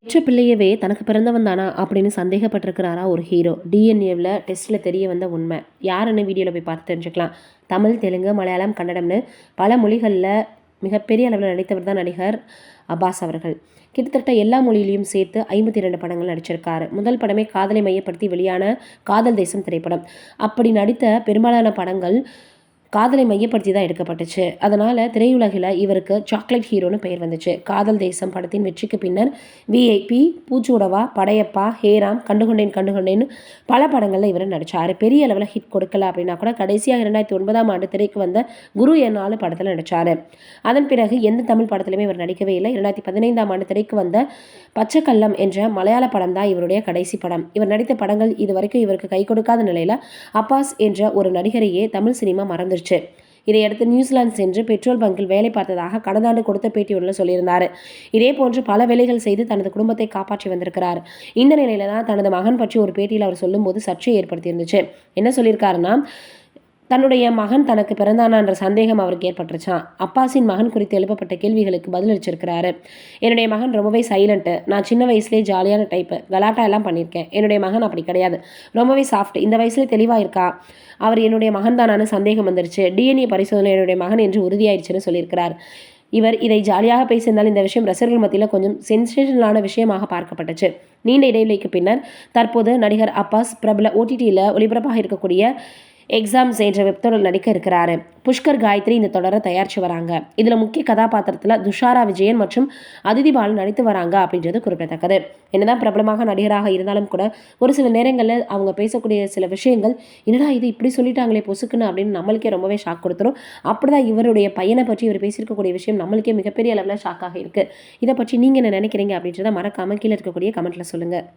பெற்ற பிள்ளையவே தனக்கு பிறந்தவன் தானா அப்படின்னு சந்தேகப்பட்டிருக்கிறாரா ஒரு ஹீரோ. டிஎன்ஏவில் டெஸ்ட்டில் தெரிய வந்த உண்மை யாருன்னு வீடியோவில் போய் பார்த்து தெரிஞ்சுக்கலாம். தமிழ், தெலுங்கு, மலையாளம், கன்னடம்னு பல மொழிகளில் மிகப்பெரிய அளவில் நடித்தவர் தான் நடிகர் அப்பாஸ் அவர்கள். கிட்டத்தட்ட எல்லா மொழியிலையும் சேர்த்து 52 படங்கள் நடிச்சிருக்காரு. முதல் படமே காதலை மையப்படுத்தி வெளியான காதல் தேசம் திரைப்படம். அப்படி நடித்த பெரும்பாலான படங்கள் காதலை மையப்படுத்தி தான் எடுக்கப்பட்டுச்சு. அதனால் திரையுலகில் இவருக்கு சாக்லேட் ஹீரோன்னு பெயர் வந்துச்சு. காதல் தேசம் படத்தின் வெற்றிக்கு பின்னர் விஐபி, பூச்சூடவா, படையப்பா, ஹேராம், கண்டுகொண்டேன்னு பல படங்களில் இவர் நடித்தார். பெரிய அளவில் ஹிட் கொடுக்கல அப்படின்னா கூட கடைசியாக 2009ஆம் ஆண்டு திரைக்கு வந்த குரு என் படத்தில் நடித்தார். அதன் பிறகு எந்த தமிழ் படத்திலுமே இவர் நடிக்கவே இல்லை. 2015ஆம் ஆண்டு திரைக்கு வந்த பச்சைக்கல்லம் என்ற மலையாள படம் தான் இவருடைய கடைசி படம். இவர் நடித்த படங்கள் இதுவரைக்கும் இவருக்கு கை கொடுக்காத நிலையில் அப்பாஸ் என்ற ஒரு நடிகரையே தமிழ் சினிமா மறந்துருச்சு. இதையடுத்து நியூசிலாந்து சென்று பெட்ரோல் பங்கில் வேலை பார்த்ததாக கடந்த ஆண்டு கொடுத்த பேட்டி ஒன்றில் சொல்லியிருந்தார். இதே போன்று பல வேலைகள் செய்து தனது குடும்பத்தை காப்பாற்றி வந்திருக்கிறார். இந்த நிலையில தான் தனது மகன் பற்றி ஒரு பேட்டியில் அவர் சொல்லும்போது சர்ச்சை ஏற்படுத்தியிருந்துச்சு. என்ன சொல்லியிருக்காருன்னா, தன்னுடைய மகன் தனக்கு பிறந்தானான்ற சந்தேகம் அவருக்கு ஏற்பட்டுருச்சான். அப்பாஸின் மகன் குறித்து எழுப்பப்பட்ட கேள்விகளுக்கு பதிலளிச்சிருக்கிறாரு. என்னுடைய மகன் ரொம்பவே சைலண்ட்டு. நான் சின்ன வயசுலேயே ஜாலியான டைப்பு. கலாட்டா எல்லாம் பண்ணியிருக்கேன். என்னுடைய மகன் அப்படி கிடையாது. ரொம்பவே சாஃப்ட். இந்த வயசுலேயே தெளிவாக இருக்கா. அவர் என்னுடைய மகன் தானான்னு சந்தேகம் வந்துருச்சு. டிஎன்ஏ பரிசோதனை என்னுடைய மகன் என்று உறுதியாயிடுச்சுன்னு சொல்லியிருக்கிறார். இவர் இதை ஜாலியாக பேசியிருந்தால் இந்த விஷயம் ரசிகர்கள் மத்தியில் கொஞ்சம் சென்சேஷனலான விஷயமாக பார்க்கப்பட்டுச்சு. நீண்ட இடைவெளிக்கு பின்னர் தற்போது நடிகர் அப்பாஸ் பிரபல OTTயில் ஒளிபரப்பாக இருக்கக்கூடிய எக்ஸாம்ஸ் என்ற வெப்தொடரில் நடிக்க இருக்கிறாரு. புஷ்கர் காயத்ரி இந்த தொடரை தயாரித்து வராங்க. இதில் முக்கிய கதாபாத்திரத்தில் துஷாரா விஜயன் மற்றும் அதிதி பாலன் நடித்து வராங்க அப்படின்றது குறிப்பிடத்தக்கது. என்னதான் பிரபலமாக நடிகராக இருந்தாலும் கூட ஒரு சில நேரங்களில் அவங்க பேசக்கூடிய சில விஷயங்கள் என்னடா இது இப்படி சொல்லிட்டாங்களே பொசுக்குன்னு அப்படின்னு நம்மளுக்கே ரொம்பவே ஷாக் கொடுத்துரும். அப்படிதான் இவருடைய பையனை பற்றி இவர் பேசியிருக்கக்கூடிய விஷயம் நம்மளுக்கே மிகப்பெரிய அளவில் ஷாக்காக இருக்குது. இதை பற்றி நீங்கள் என்ன நினைக்கிறீங்க அப்படின்றத மறக்காமல் கீழே இருக்கக்கூடிய கமெண்ட்டில் சொல்லுங்கள்.